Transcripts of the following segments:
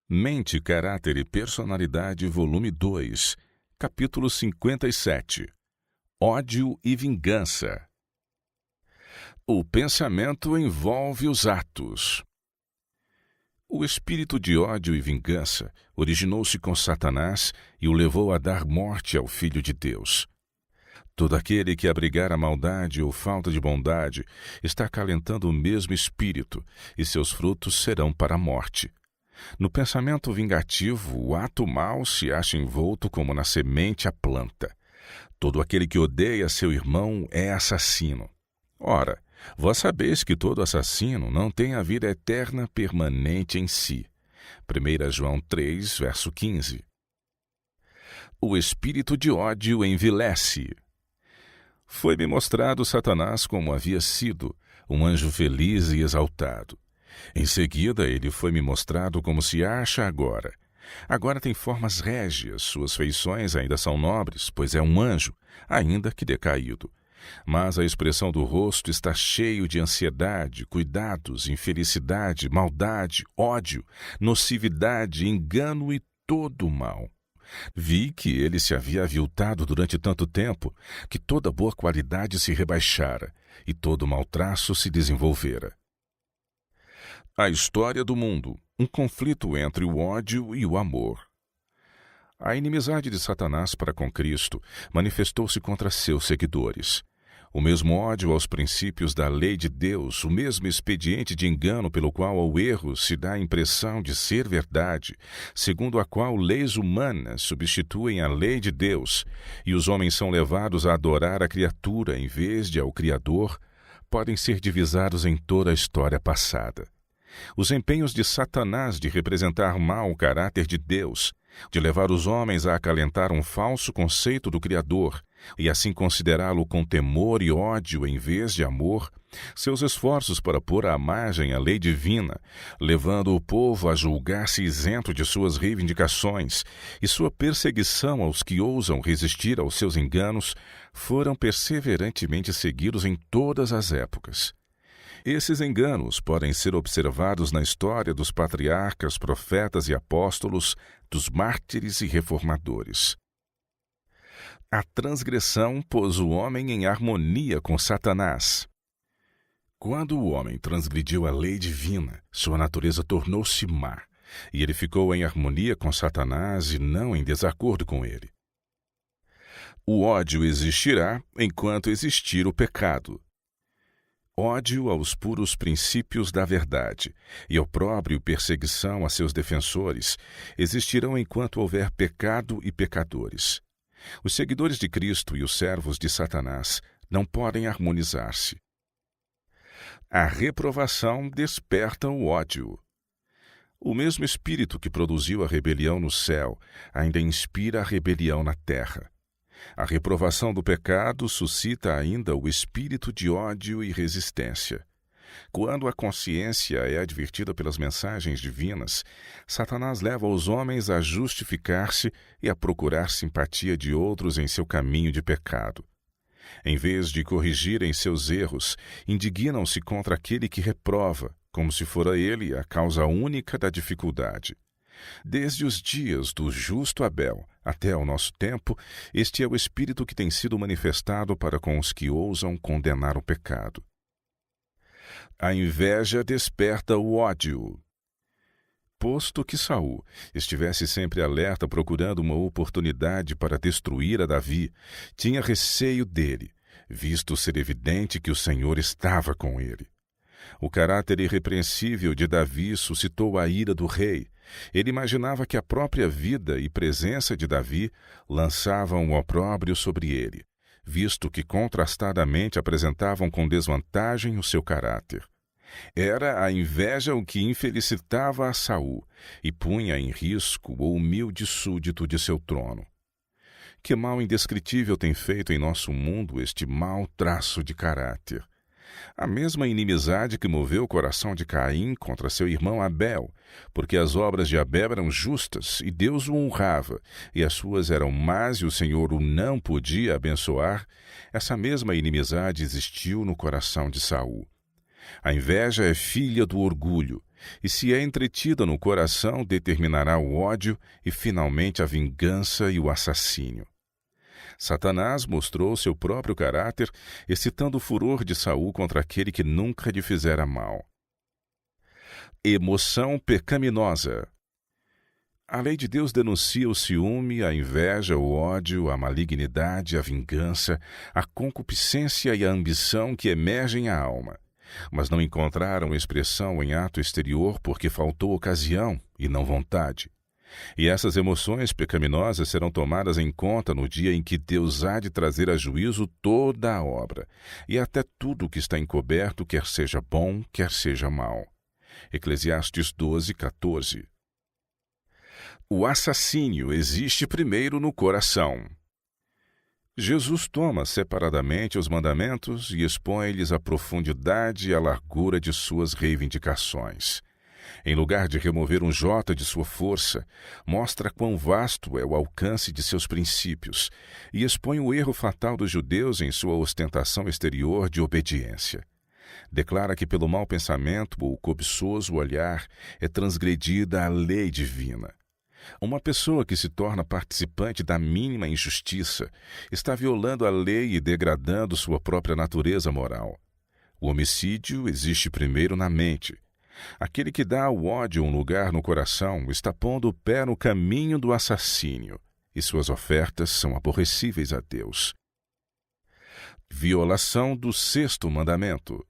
Mente, Caráter e Personalidade, volume 2, capítulo 57. Ódio e vingança. O pensamento envolve os atos. O espírito de ódio e vingança originou-se com Satanás e o levou a dar morte ao Filho de Deus. Todo aquele que abrigar a maldade ou falta de bondade está acalentando o mesmo espírito, e seus frutos serão para a morte. No pensamento vingativo, o ato mau se acha envolto como na semente a planta. Todo aquele que odeia seu irmão é assassino. Ora, vós sabeis que todo assassino não tem a vida eterna permanente em si. 1 João 3, verso 15. O espírito de ódio envilece. Foi-me mostrado Satanás como havia sido, um anjo feliz e exaltado. Em seguida, ele foi-me mostrado como se acha agora. Agora tem formas régias, suas feições ainda são nobres, pois é um anjo, ainda que decaído. Mas a expressão do rosto está cheio de ansiedade, cuidados, infelicidade, maldade, ódio, nocividade, engano e todo o mal. Vi que ele se havia aviltado durante tanto tempo, que toda boa qualidade se rebaixara e todo mau traço se desenvolvera. A história do mundo, um conflito entre o ódio e o amor. A inimizade de Satanás para com Cristo manifestou-se contra seus seguidores. O mesmo ódio aos princípios da lei de Deus, o mesmo expediente de engano pelo qual ao erro se dá a impressão de ser verdade, segundo a qual leis humanas substituem a lei de Deus, e os homens são levados a adorar a criatura em vez de ao Criador, podem ser divisados em toda a história passada. Os empenhos de Satanás de representar mal o caráter de Deus, de levar os homens a acalentar um falso conceito do Criador e assim considerá-lo com temor e ódio em vez de amor, seus esforços para pôr à margem a lei divina, levando o povo a julgar-se isento de suas reivindicações, e sua perseguição aos que ousam resistir aos seus enganos, foram perseverantemente seguidos em todas as épocas. Esses enganos podem ser observados na história dos patriarcas, profetas e apóstolos, dos mártires e reformadores. A transgressão pôs o homem em harmonia com Satanás. Quando o homem transgrediu a lei divina, sua natureza tornou-se má, e ele ficou em harmonia com Satanás e não em desacordo com ele. O ódio existirá enquanto existir o pecado. Ódio aos puros princípios da verdade e opróbrio e perseguição a seus defensores existirão enquanto houver pecado e pecadores. Os seguidores de Cristo e os servos de Satanás não podem harmonizar-se. A reprovação desperta o ódio. O mesmo Espírito que produziu a rebelião no céu ainda inspira a rebelião na terra. A reprovação do pecado suscita ainda o espírito de ódio e resistência. Quando a consciência é advertida pelas mensagens divinas, Satanás leva os homens a justificar-se e a procurar simpatia de outros em seu caminho de pecado. Em vez de corrigirem seus erros, indignam-se contra aquele que reprova, como se fora ele a causa única da dificuldade. Desde os dias do justo Abel até ao nosso tempo, este é o espírito que tem sido manifestado para com os que ousam condenar o pecado. A inveja desperta o ódio. Posto que Saul estivesse sempre alerta procurando uma oportunidade para destruir a Davi, tinha receio dele, visto ser evidente que o Senhor estava com ele. O caráter irrepreensível de Davi suscitou a ira do rei. Ele imaginava que a própria vida e presença de Davi lançavam um opróbrio sobre ele, visto que contrastadamente apresentavam com desvantagem o seu caráter. Era a inveja o que infelicitava a Saul e punha em risco o humilde súdito de seu trono. Que mal indescritível tem feito em nosso mundo este mau traço de caráter! A mesma inimizade que moveu o coração de Caim contra seu irmão Abel, porque as obras de Abel eram justas e Deus o honrava, e as suas eram más e o Senhor o não podia abençoar, essa mesma inimizade existiu no coração de Saul. A inveja é filha do orgulho, e se é entretida no coração, determinará o ódio e, finalmente, a vingança e o assassínio. Satanás mostrou seu próprio caráter, excitando o furor de Saul contra aquele que nunca lhe fizera mal. Emoção pecaminosa. A lei de Deus denuncia o ciúme, a inveja, o ódio, a malignidade, a vingança, a concupiscência e a ambição que emergem à alma, mas não encontraram expressão em ato exterior porque faltou ocasião e não vontade. E essas emoções pecaminosas serão tomadas em conta no dia em que Deus há de trazer a juízo toda a obra, e até tudo que está encoberto, quer seja bom, quer seja mau. Eclesiastes 12:14. O assassínio existe primeiro no coração. Jesus toma separadamente os mandamentos e expõe-lhes a profundidade e a largura de suas reivindicações. Em lugar de remover um jota de sua força, mostra quão vasto é o alcance de seus princípios e expõe o erro fatal dos judeus em sua ostentação exterior de obediência. Declara que pelo mau pensamento ou cobiçoso olhar é transgredida a lei divina. Uma pessoa que se torna participante da mínima injustiça está violando a lei e degradando sua própria natureza moral. O homicídio existe primeiro na mente. Aquele que dá ao ódio um lugar no coração está pondo o pé no caminho do assassínio, e suas ofertas são aborrecíveis a Deus. Violação do sexto mandamento.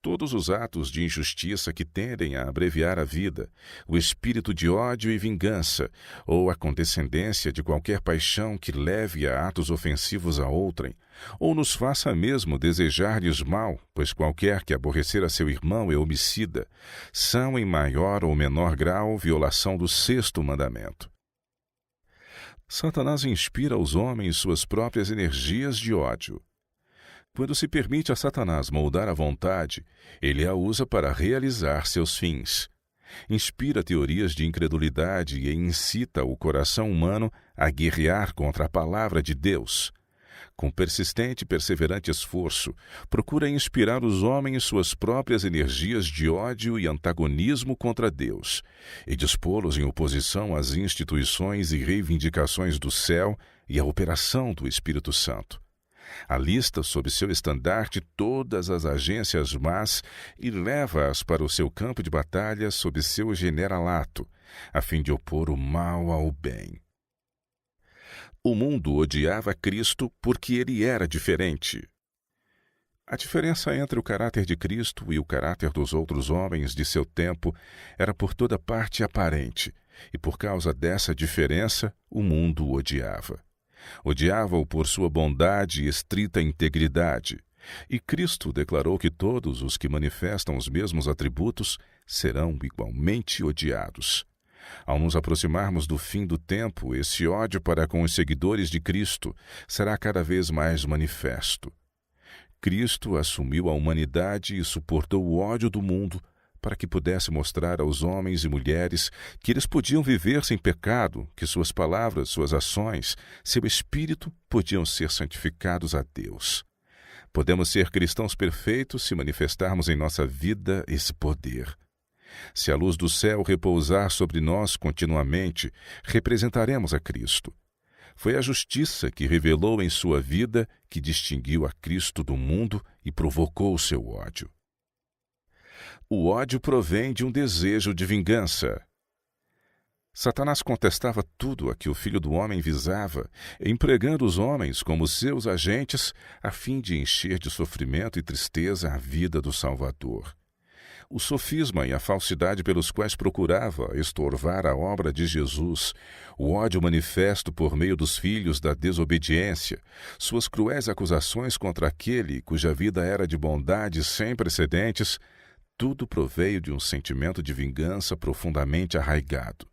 Todos os atos de injustiça que tendem a abreviar a vida, o espírito de ódio e vingança, ou a condescendência de qualquer paixão que leve a atos ofensivos a outrem, ou nos faça mesmo desejar-lhes mal, pois qualquer que aborrecer a seu irmão é homicida, são em maior ou menor grau violação do sexto mandamento. Satanás inspira aos homens suas próprias energias de ódio. Quando se permite a Satanás moldar a vontade, ele a usa para realizar seus fins. Inspira teorias de incredulidade e incita o coração humano a guerrear contra a palavra de Deus. Com persistente e perseverante esforço, procura inspirar os homens suas próprias energias de ódio e antagonismo contra Deus, e dispô-los em oposição às instituições e reivindicações do céu e à operação do Espírito Santo. Alista sob seu estandarte todas as agências más e leva-as para o seu campo de batalha sob seu generalato, a fim de opor o mal ao bem. O mundo odiava Cristo porque ele era diferente. A diferença entre o caráter de Cristo e o caráter dos outros homens de seu tempo era por toda parte aparente, e por causa dessa diferença o mundo o odiava. Odiava-o por sua bondade e estrita integridade, e Cristo declarou que todos os que manifestam os mesmos atributos serão igualmente odiados. Ao nos aproximarmos do fim do tempo, esse ódio para com os seguidores de Cristo será cada vez mais manifesto. Cristo assumiu a humanidade e suportou o ódio do mundo para que pudesse mostrar aos homens e mulheres que eles podiam viver sem pecado, que suas palavras, suas ações, seu espírito podiam ser santificados a Deus. Podemos ser cristãos perfeitos se manifestarmos em nossa vida esse poder. Se a luz do céu repousar sobre nós continuamente, representaremos a Cristo. Foi a justiça que revelou em sua vida que distinguiu a Cristo do mundo e provocou o seu ódio. O ódio provém de um desejo de vingança. Satanás contestava tudo a que o Filho do Homem visava, empregando os homens como seus agentes a fim de encher de sofrimento e tristeza a vida do Salvador. O sofisma e a falsidade pelos quais procurava estorvar a obra de Jesus, o ódio manifesto por meio dos filhos da desobediência, suas cruéis acusações contra aquele cuja vida era de bondade sem precedentes, tudo proveio de um sentimento de vingança profundamente arraigado.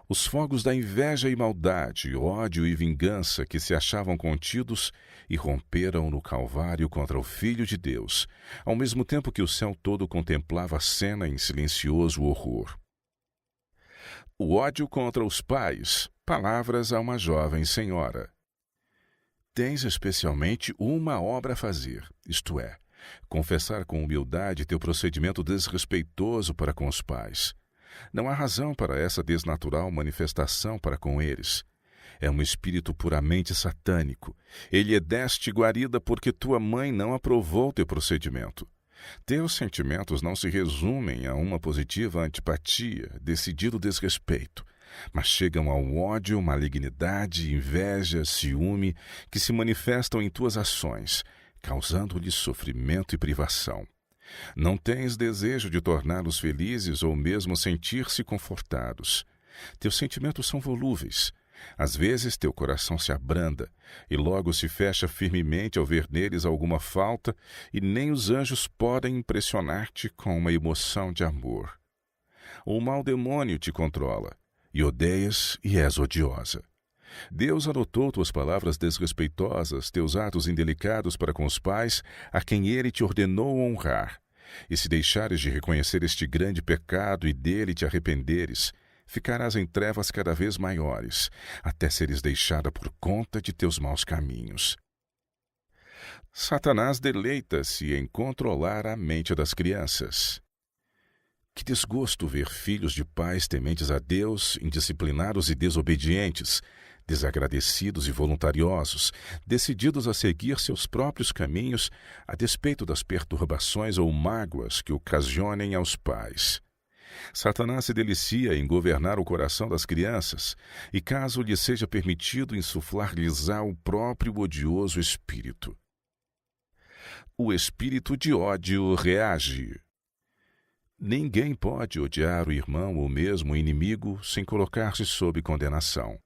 Os fogos da inveja e maldade, ódio e vingança que se achavam contidos irromperam no Calvário contra o Filho de Deus, ao mesmo tempo que o céu todo contemplava a cena em silencioso horror. O ódio contra os pais, palavras a uma jovem senhora. Tens especialmente uma obra a fazer, isto é, Confessar com humildade teu procedimento desrespeitoso para com os pais. Não há razão para essa desnatural manifestação para com eles. É um espírito puramente satânico. Ele é deste guarida porque tua mãe não aprovou teu procedimento. Teus sentimentos não se resumem a uma positiva antipatia, decidido desrespeito, mas chegam ao ódio, malignidade, inveja, ciúme, que se manifestam em tuas ações, causando-lhes sofrimento e privação. Não tens desejo de torná-los felizes ou mesmo sentir-se confortados. Teus sentimentos são volúveis. Às vezes teu coração se abranda e logo se fecha firmemente ao ver neles alguma falta, e nem os anjos podem impressionar-te com uma emoção de amor. O mau demônio te controla, e odeias e és odiosa. Deus anotou tuas palavras desrespeitosas, teus atos indelicados para com os pais, a quem Ele te ordenou honrar. E se deixares de reconhecer este grande pecado e dele te arrependeres, ficarás em trevas cada vez maiores, até seres deixada por conta de teus maus caminhos. Satanás deleita-se em controlar a mente das crianças. Que desgosto ver filhos de pais tementes a Deus, indisciplinados e desobedientes, desagradecidos e voluntariosos, decididos a seguir seus próprios caminhos, a despeito das perturbações ou mágoas que ocasionem aos pais. Satanás se delicia em governar o coração das crianças, e caso lhe seja permitido insuflar-lhes o próprio odioso espírito. O espírito de ódio reage. Ninguém pode odiar o irmão ou mesmo o inimigo sem colocar-se sob condenação.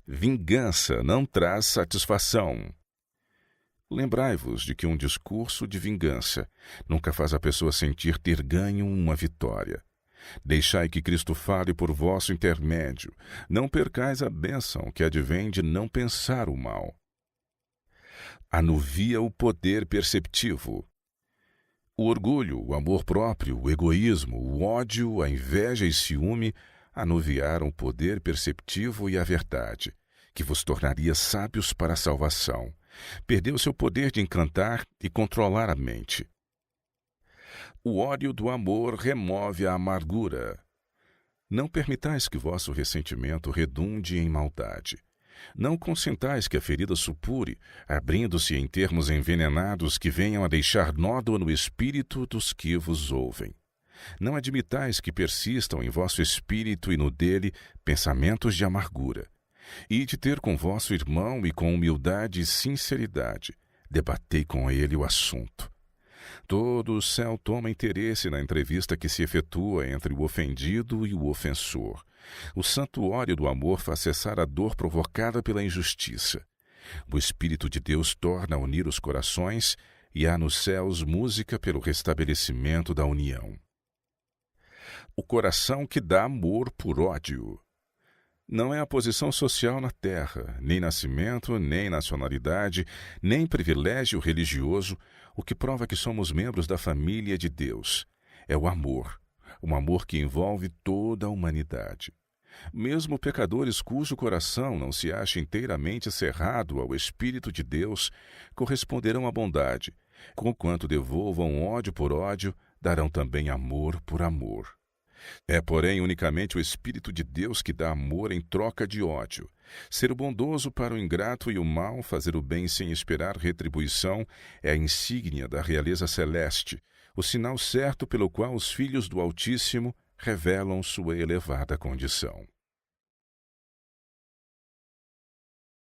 Vingança não traz satisfação. Lembrai-vos de que um discurso de vingança nunca faz a pessoa sentir ter ganho uma vitória. Deixai que Cristo fale por vosso intermédio. Não percais a bênção que advém de não pensar o mal. Anuvia o poder perceptivo. O orgulho, o amor próprio, o egoísmo, o ódio, a inveja e ciúme anuviaram o poder perceptivo e a verdade, que vos tornaria sábios para a salvação. Perdeu seu poder de encantar e controlar a mente. O ódio do amor remove a amargura. Não permitais que vosso ressentimento redunde em maldade. Não consentais que a ferida supure, abrindo-se em termos envenenados que venham a deixar nódoa no espírito dos que vos ouvem. Não admitais que persistam em vosso espírito e no dele pensamentos de amargura. Ide ter com vosso irmão e com humildade e sinceridade, debatei com ele o assunto. Todo o céu toma interesse na entrevista que se efetua entre o ofendido e o ofensor. O santuário do amor faz cessar a dor provocada pela injustiça. O Espírito de Deus torna a unir os corações e há nos céus música pelo restabelecimento da união. O coração que dá amor por ódio. Não é a posição social na terra, nem nascimento, nem nacionalidade, nem privilégio religioso, o que prova que somos membros da família de Deus. É o amor, um amor que envolve toda a humanidade. Mesmo pecadores cujo coração não se acha inteiramente cerrado ao Espírito de Deus, corresponderão à bondade. Conquanto devolvam ódio por ódio, darão também amor por amor. É, porém, unicamente o Espírito de Deus que dá amor em troca de ódio. Ser bondoso para o ingrato e o mal, fazer o bem sem esperar retribuição, é a insígnia da realeza celeste, o sinal certo pelo qual os filhos do Altíssimo revelam sua elevada condição.